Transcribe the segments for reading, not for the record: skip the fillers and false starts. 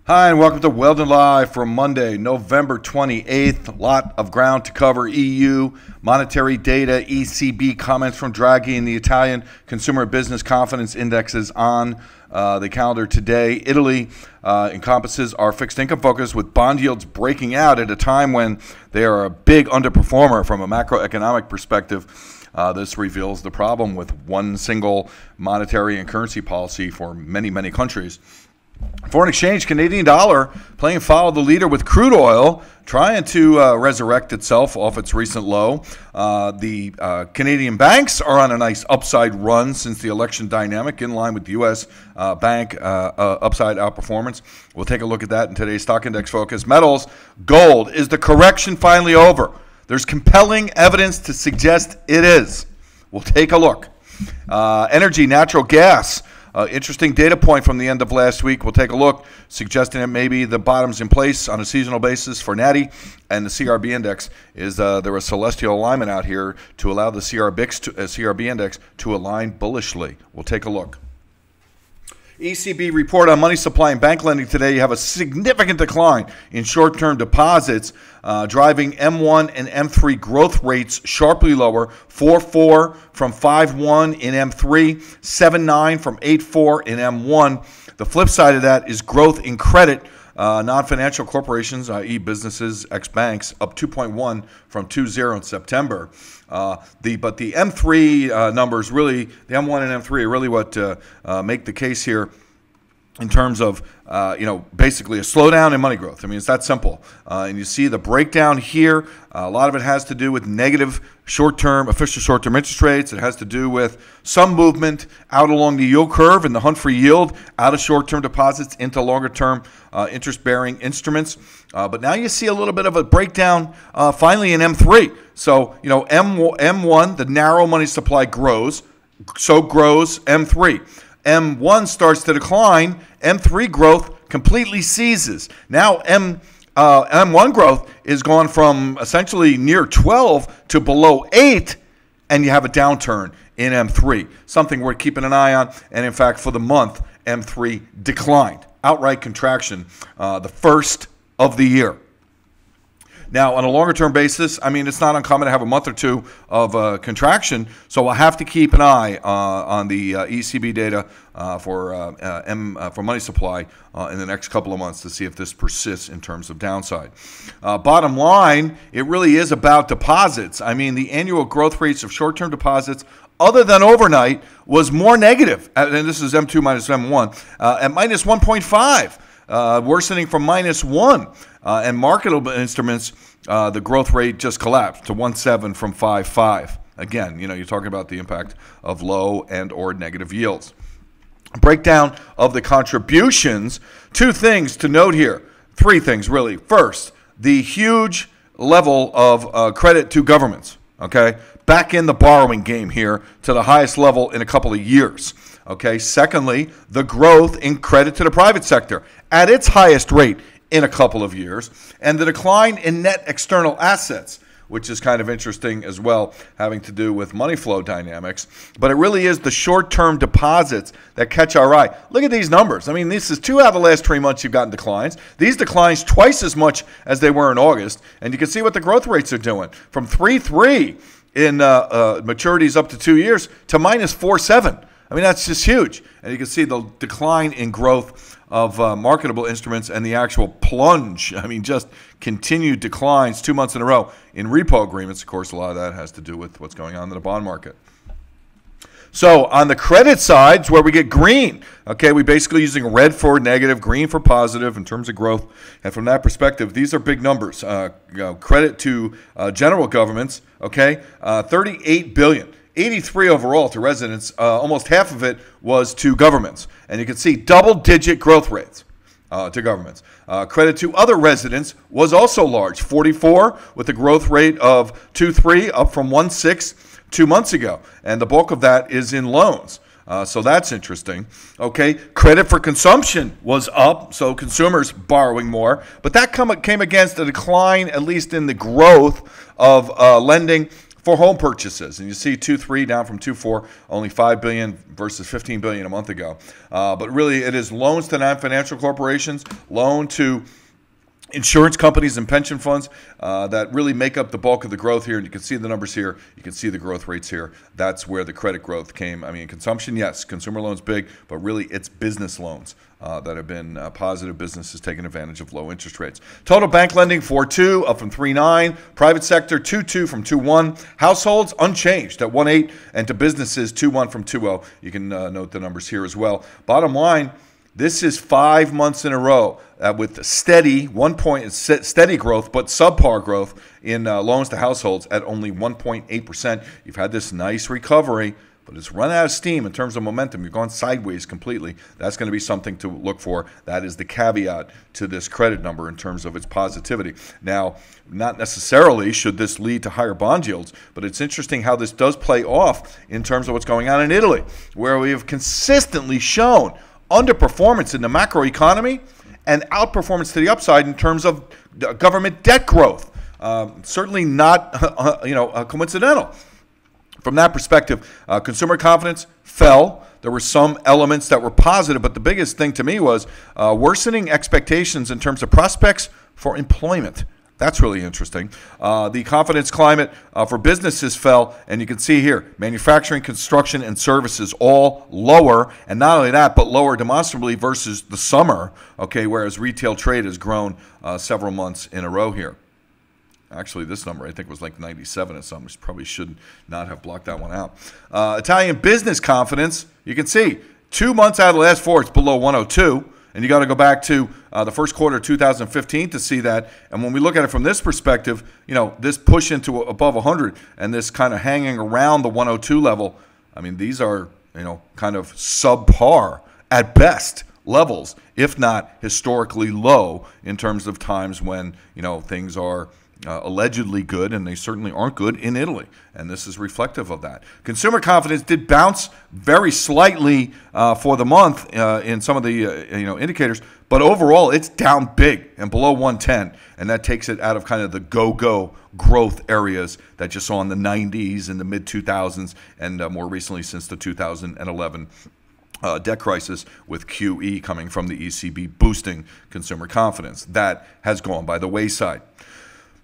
Hi, and welcome to Weldon Live for Monday, November 28th. A lot of ground to cover. EU, monetary data, ECB comments from Draghi, and the Italian Consumer Business Confidence Indexes on the calendar today. Italy encompasses our fixed income focus, with bond yields breaking out at a time when they are a big underperformer from a macroeconomic perspective. This reveals the problem with one single monetary and currency policy for many, many countries. Foreign exchange, Canadian dollar playing follow the leader, with crude oil trying to resurrect itself off its recent low. The Canadian banks are on a nice upside run since the election dynamic, in line with the U.S. bank upside outperformance. We'll take a look at that in today's stock index focus. Metals, gold. Is the correction finally over? There's compelling evidence to suggest it is. We'll take a look. Energy, natural gas. Interesting data point from the end of last week. We'll take a look, suggesting that maybe the bottom's in place on a seasonal basis for Natty, and the CRB index is there was celestial alignment out here to allow the CRB index to align bullishly. We'll take a look. ECB report on money supply and bank lending today. You have a significant decline in short-term deposits, driving M1 and M3 growth rates sharply lower. 4.4 from 5.1 in M3, 7.9 from 8.4 in M1. The flip side of that is growth in credit. Non-financial corporations, i.e. businesses, ex-banks, up 2.1 from 2.0 in September. But the M3 numbers, really, the M1 and M3 are really what make the case here in terms of, basically a slowdown in money growth. I mean, it's that simple. And you see the breakdown here. A lot of it has to do with negative official short-term interest rates. It has to do with some movement out along the yield curve and the hunt-free yield out of short-term deposits into longer-term interest-bearing instruments. But now you see a little bit of a breakdown finally in M3. So, M1, the narrow money supply grows, so grows M3. M1 starts to decline, M3 growth completely ceases. Now M1 growth is gone from essentially near 12 to below 8, and you have a downturn in M3, something we're keeping an eye on. And in fact, for the month, M3 declined, outright contraction, the first of the year. Now, on a longer-term basis, I mean, it's not uncommon to have a month or two of contraction, so we'll have to keep an eye on the ECB data for money supply in the next couple of months to see if this persists in terms of downside. Bottom line, it really is about deposits. I mean, the annual growth rates of short-term deposits, other than overnight, was more negative, and this is M2 minus M1, at minus 1.5. Worsening from -1, and marketable instruments, the growth rate just collapsed to 1.7 from 5.5. Again, you're talking about the impact of low and or negative yields. Breakdown of the contributions. Two things to note here. Three things, really. First, the huge level of credit to governments. Okay, back in the borrowing game here to the highest level in a couple of years. Okay. Secondly, the growth in credit to the private sector at its highest rate in a couple of years, and the decline in net external assets, which is kind of interesting as well, having to do with money flow dynamics. But it really is the short-term deposits that catch our eye. Look at these numbers. I mean, this is 2 out of the last 3 months you've gotten declines. These declines twice as much as they were in August, and you can see what the growth rates are doing. From 3.3 in maturities up to 2 years to minus 4.7. I mean, that's just huge. And you can see the decline in growth of marketable instruments and the actual plunge. I mean, just continued declines 2 months in a row in repo agreements. Of course, a lot of that has to do with what's going on in the bond market. So on the credit side is where we get green. Okay, we're basically using red for negative, green for positive in terms of growth. And from that perspective, these are big numbers. Credit to general governments, okay, $38 billion. 83 overall to residents, almost half of it was to governments. And you can see double-digit growth rates to governments. Credit to other residents was also large, 44 with a growth rate of 2.3, up from 1.6 2 months ago. And the bulk of that is in loans. So that's interesting. Okay, credit for consumption was up, so consumers borrowing more. But that came against a decline, at least in the growth of lending for home purchases. And you see 2.3 down from 2.4, only $5 billion versus $15 billion a month ago. But really, it is loans to non-financial corporations, loan to insurance companies and pension funds that really make up the bulk of the growth here. And you can see the numbers here. You can see the growth rates here. That's where the credit growth came. I mean, consumption, yes, consumer loans big, but really it's business loans that have been positive. Businesses taking advantage of low interest rates. Total bank lending 4.2, up from 3.9. Private sector 2.2 from 2.1. Households unchanged at 1.8, and to businesses 2.1 from 2.0. You can note the numbers here as well. Bottom line, this is 5 months in a row with steady steady growth, but subpar growth in loans to households at only 1.8%. You've had this nice recovery, but it's run out of steam in terms of momentum. You've gone sideways completely. That's going to be something to look for. That is the caveat to this credit number in terms of its positivity. Now, not necessarily should this lead to higher bond yields, but it's interesting how this does play off in terms of what's going on in Italy, where we have consistently shown underperformance in the macroeconomy and outperformance to the upside in terms of government debt growth. Certainly not coincidental. From that perspective, consumer confidence fell. There were some elements that were positive, but the biggest thing to me was worsening expectations in terms of prospects for employment. That's really interesting. The confidence climate for businesses fell, and you can see here, manufacturing, construction, and services all lower, and not only that, but lower demonstrably versus the summer, okay, whereas retail trade has grown several months in a row here. Actually, this number, I think, was like 97 or something. Probably should not have blocked that one out. Italian business confidence, you can see, 2 months out of the last 4, it's below 102. And you got to go back to the first quarter of 2015 to see that. And when we look at it from this perspective, this push into above 100 and this kind of hanging around the 102 level, I mean, these are, kind of subpar at best levels, if not historically low in terms of times when, things are allegedly good, and they certainly aren't good in Italy, and this is reflective of that. Consumer confidence did bounce very slightly for the month in some of the indicators, but overall it's down big and below 110, and that takes it out of kind of the go-go growth areas that you saw in the 90s and the mid-2000s, and more recently since the 2011 debt crisis, with QE coming from the ECB boosting consumer confidence. That has gone by the wayside.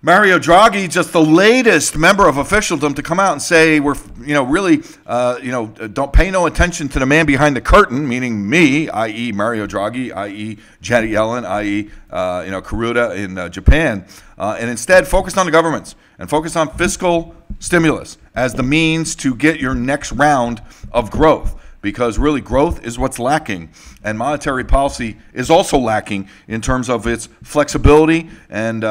Mario Draghi, just the latest member of officialdom to come out and say we're, really, don't pay no attention to the man behind the curtain, meaning me, i.e. Mario Draghi, i.e. Janet Yellen, i.e. Kuruda in Japan, and instead focus on the governments and focus on fiscal stimulus as the means to get your next round of growth. Because really growth is what's lacking, and monetary policy is also lacking in terms of its flexibility and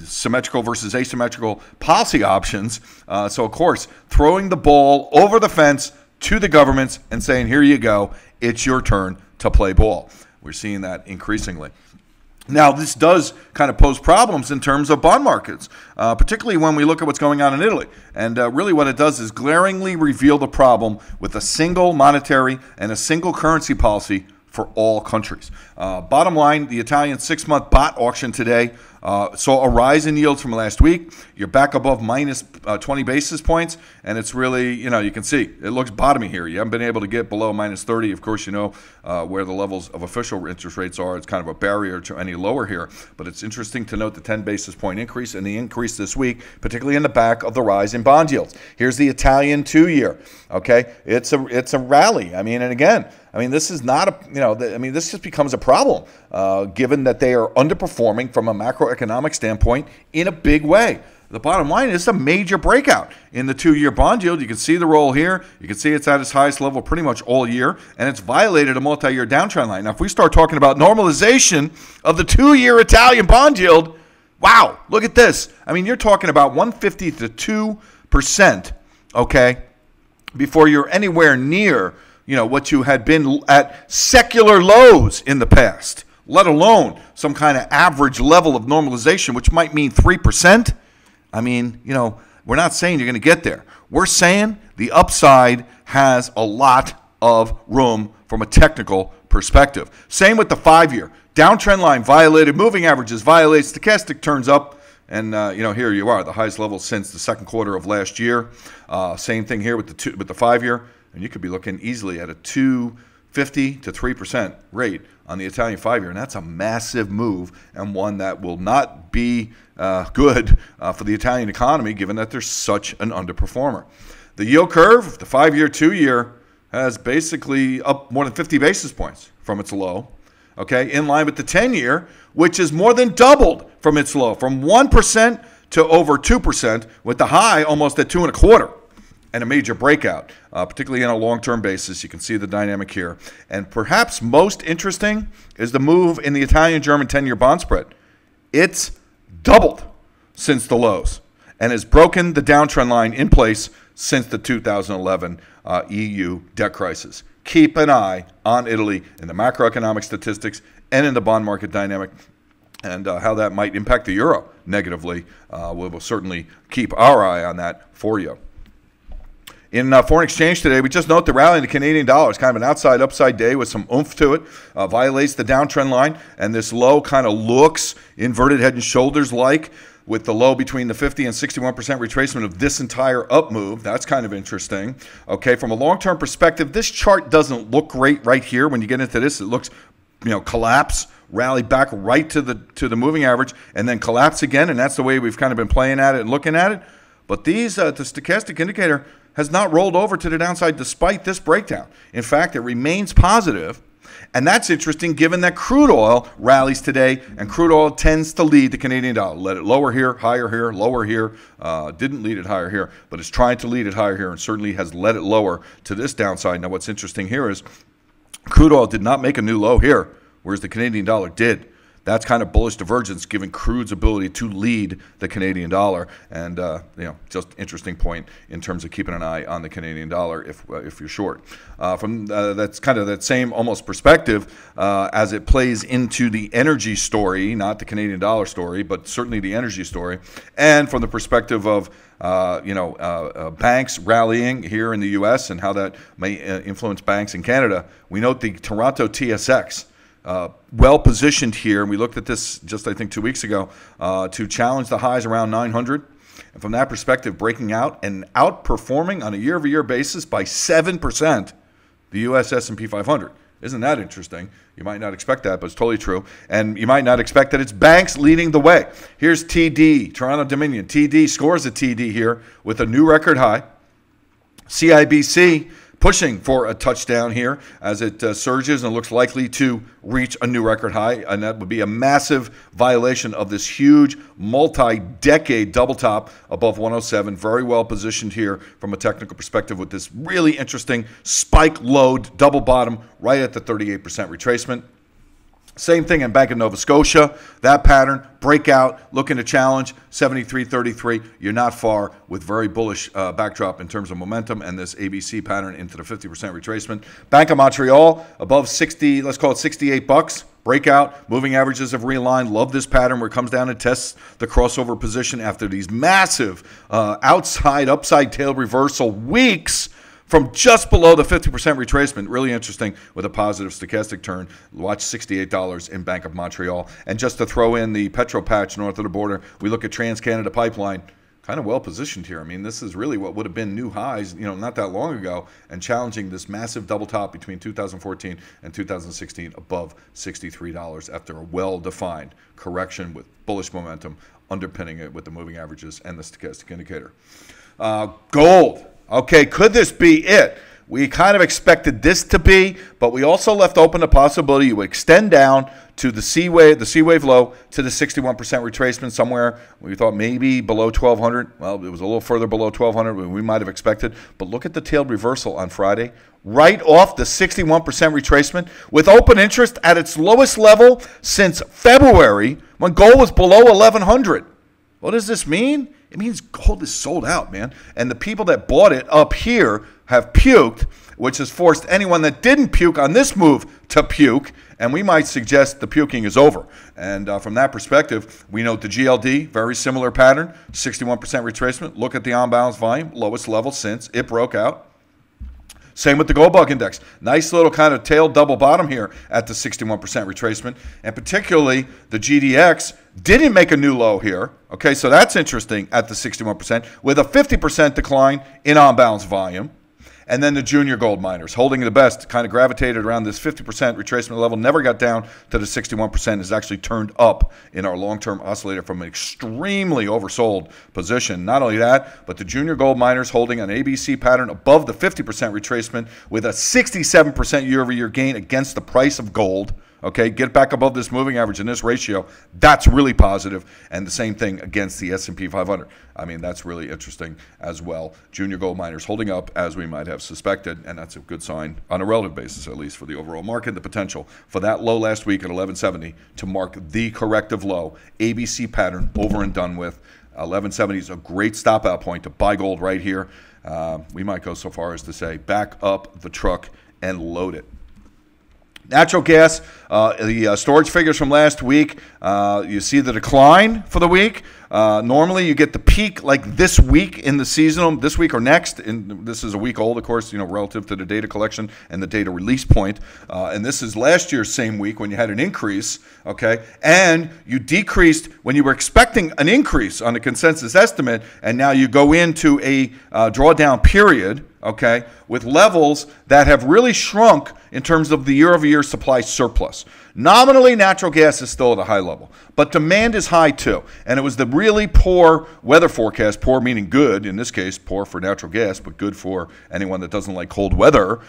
symmetrical versus asymmetrical policy options. So of course, throwing the ball over the fence to the governments and saying, here you go, it's your turn to play ball. We're seeing that increasingly. Now, this does kind of pose problems in terms of bond markets, particularly when we look at what's going on in Italy. And really what it does is glaringly reveal the problem with a single monetary and a single currency policy for all countries. Bottom line, the Italian 6-month bond auction today saw a rise in yields from last week. You're back above minus 20 basis points, and it's really, you can see it looks bottomy here. You haven't been able to get below minus 30. Of course, where the levels of official interest rates are. It's kind of a barrier to any lower here. But it's interesting to note the 10 basis point increase and the increase this week, particularly in the back of the rise in bond yields. Here's the Italian 2-year. Okay, it's a rally. I mean, and again, this is not a, this just becomes a problem given that they are underperforming from a macroeconomic standpoint in a big way. The bottom line is a major breakout in the 2-year bond yield. You can see the roll here. You can see it's at its highest level pretty much all year, and it's violated a multi-year downtrend line. Now, if we start talking about normalization of the 2-year Italian bond yield, wow, look at this. You're talking about 150 to 2%, okay, before you're anywhere near, what you had been at secular lows in the past, let alone some kind of average level of normalization, which might mean 3%. We're not saying you're going to get there. We're saying the upside has a lot of room from a technical perspective. Same with the 5-year. Downtrend line violated, moving averages violated, stochastic turns up, And here you are, the highest level since the second quarter of last year. Same thing here with the 5-year, and you could be looking easily at a 2.50 to 3% rate on the Italian 5-year, and that's a massive move and one that will not be good for the Italian economy, given that they're such an underperformer. The yield curve, the 5-year, 2-year, has basically up more than 50 basis points from its low, okay, in line with the 10-year, which is more than doubled from its low, from 1% to over 2%, with the high almost at 2.25%, and a major breakout, particularly on a long-term basis. You can see the dynamic here. And perhaps most interesting is the move in the Italian-German 10-year bond spread. It's doubled since the lows and has broken the downtrend line in place since the 2011 EU debt crisis. Keep an eye on Italy in the macroeconomic statistics and in the bond market dynamic, and how that might impact the euro negatively. We will certainly keep our eye on that for you. In foreign exchange today, we just note the rally in the Canadian dollar. It's kind of an outside-upside day with some oomph to it. Violates the downtrend line, and this low kind of looks inverted head and shoulders like, with the low between the 50 and 61% retracement of this entire up move. That's kind of interesting. Okay, from a long-term perspective, this chart doesn't look great right here. When you get into this, it looks, collapse, rally back right to the moving average, and then collapse again, and that's the way we've kind of been playing at it and looking at it. But the stochastic indicator has not rolled over to the downside despite this breakdown. In fact, it remains positive. And that's interesting given that crude oil rallies today, and crude oil tends to lead the Canadian dollar. Let it lower here, higher here, lower here. Didn't lead it higher here, but it's trying to lead it higher here and certainly has let it lower to this downside. Now, what's interesting here is crude oil did not make a new low here, whereas the Canadian dollar did. That's kind of bullish divergence given crude's ability to lead the Canadian dollar, and just interesting point in terms of keeping an eye on the Canadian dollar if you're short. That's kind of that same almost perspective as it plays into the energy story, not the Canadian dollar story, but certainly the energy story, and from the perspective of banks rallying here in the U.S. and how that may influence banks in Canada. We note the Toronto TSX. Well positioned here, and we looked at this just I think 2 weeks ago, to challenge the highs around 900, and from that perspective breaking out and outperforming on a year-over-year basis by 7% the U.S. S&P 500. Isn't that interesting? You might not expect that, but it's totally true, and you might not expect that it's banks leading the way. Here's TD, Toronto Dominion. TD scores a TD here with a new record high. CIBC pushing for a touchdown here as it surges and looks likely to reach a new record high, and that would be a massive violation of this huge multi-decade double top above 107. Very well positioned here from a technical perspective with this really interesting spike load double bottom right at the 38% retracement. Same thing in Bank of Nova Scotia. That pattern, breakout, looking to challenge, 73.33. You're not far with very bullish backdrop in terms of momentum and this ABC pattern into the 50% retracement. Bank of Montreal above 60, let's call it $68. Breakout, moving averages have realigned. Love this pattern where it comes down and tests the crossover position after these massive upside tail reversal weeks from just below the 50% retracement. Really interesting with a positive stochastic turn. Watch $68 in Bank of Montreal. And just to throw in the Petro patch north of the border, we look at Trans-Canada Pipeline. Kind of well positioned here. I mean, this is really what would have been new highs, not that long ago, and challenging this massive double top between 2014 and 2016 above $63 after a well-defined correction with bullish momentum underpinning it with the moving averages and the stochastic indicator. Gold. Okay, could this be it? We kind of expected this to be, but we also left open the possibility it would extend down to the C wave low to the 61% retracement somewhere. We thought maybe below 1,200. Well, it was a little further below 1,200 than we might have expected. But look at the tailed reversal on Friday, right off the 61% retracement, with open interest at its lowest level since February when gold was below 1,100. What does this mean? It means gold is sold out, man. And the people that bought it up here have puked, which has forced anyone that didn't puke on this move to puke. And we might suggest the puking is over. And from that perspective, we note the GLD, very similar pattern, 61% retracement. Look at the on-balance volume, lowest level since it broke out. Same with the gold bug index. Nice little kind of tail double bottom here at the 61% retracement. And particularly the GDX didn't make a new low here. Okay, so that's interesting at the 61% with a 50% decline in on-balance volume. And then the junior gold miners holding the best, kind of gravitated around this 50% retracement level, never got down to the 61%, is actually turned up in our long-term oscillator from an extremely oversold position. Not only that, but the junior gold miners holding an ABC pattern above the 50% retracement with a 67% year-over-year gain against the price of gold. Okay, get back above this moving average in this ratio. That's really positive. And the same thing against the S&P 500. I mean, that's really interesting as well. Junior gold miners holding up as we might have suspected, and that's a good sign on a relative basis, at least for the overall market. The potential for that low last week at 1170 to mark the corrective low, ABC pattern over and done with. 1170 is a great stop out point to buy gold right here. We might go so far as to say back up the truck and load it. Natural gas, the storage figures from last week, you see the decline for the week. Normally you get the peak like this week in the seasonal, this week or next. And this is a week old, of course, relative to the data collection and the data release point. And this is last year's same week when you had an increase, okay? And you decreased when you were expecting an increase on the consensus estimate, and now you go into a drawdown period, okay, with levels that have really shrunk in terms of the year-over-year supply surplus. Nominally, natural gas is still at a high level, but demand is high too. And it was the really poor weather forecast, poor meaning good, in this case, poor for natural gas, but good for anyone that doesn't like cold weather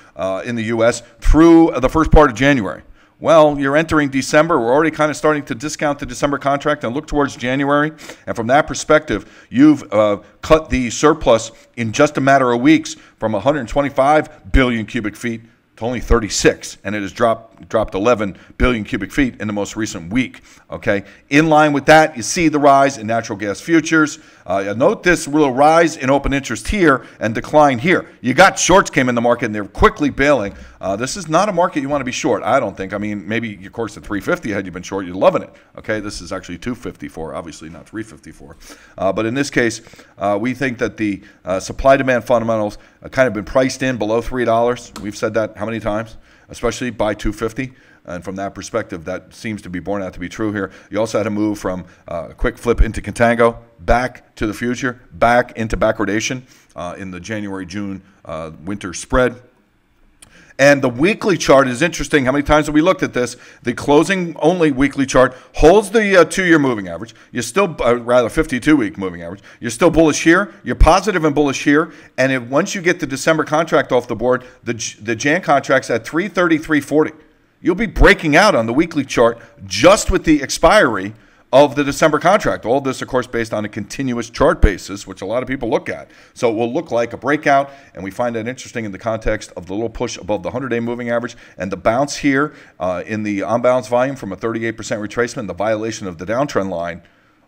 in the U.S. through the first part of January. Well, you're entering December. We're already kind of starting to discount the December contract and look towards January. And from that perspective, you've cut the surplus in just a matter of weeks from 125 billion cubic feet to only 36, and it has dropped 11 billion cubic feet in the most recent week. Okay, in line with that, you see the rise in natural gas futures. Note this little rise in open interest here and decline here. You got shorts came in the market and they're quickly bailing. This is not a market you want to be short, I don't think. I mean, maybe of course at 350 had you been short, you're loving it. Okay, this is actually 254, obviously not 354. But in this case, we think that the supply-demand fundamentals kind of been priced in below $3. We've said that how many times? Especially by 250. And from that perspective, that seems to be borne out to be true here. You also had to move from a quick flip into contango, back to the future, back into backwardation in the January-June winter spread. And the weekly chart is interesting. How many times have we looked at this? The closing only weekly chart holds the 2-year moving average. You're still, rather 52-week moving average. You're still bullish here. You're positive and bullish here. And once you get the December contract off the board, the Jan contract's at 333.40. You'll be breaking out on the weekly chart just with the expiry of the December contract. All this, of course, based on a continuous chart basis, which a lot of people look at. So it will look like a breakout, and we find that interesting in the context of the little push above the 100-day moving average and the bounce here in the on-balance volume from a 38% retracement, the violation of the downtrend line.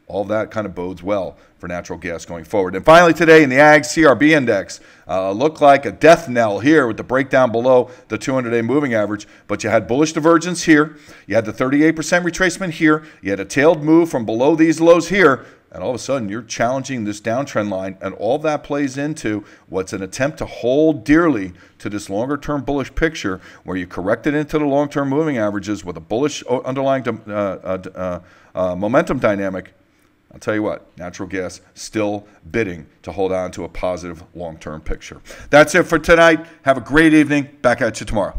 All that kind of bodes well for natural gas going forward. And finally today in the Ag CRB index, looked like a death knell here with the breakdown below the 200-day moving average. But you had bullish divergence here. You had the 38% retracement here. You had a tailed move from below these lows here. And all of a sudden, you're challenging this downtrend line. And all that plays into what's an attempt to hold dearly to this longer-term bullish picture where you correct it into the long-term moving averages with a bullish underlying momentum dynamic. I'll tell you what, natural gas still bidding to hold on to a positive long-term picture. That's it for tonight. Have a great evening. Back at you tomorrow.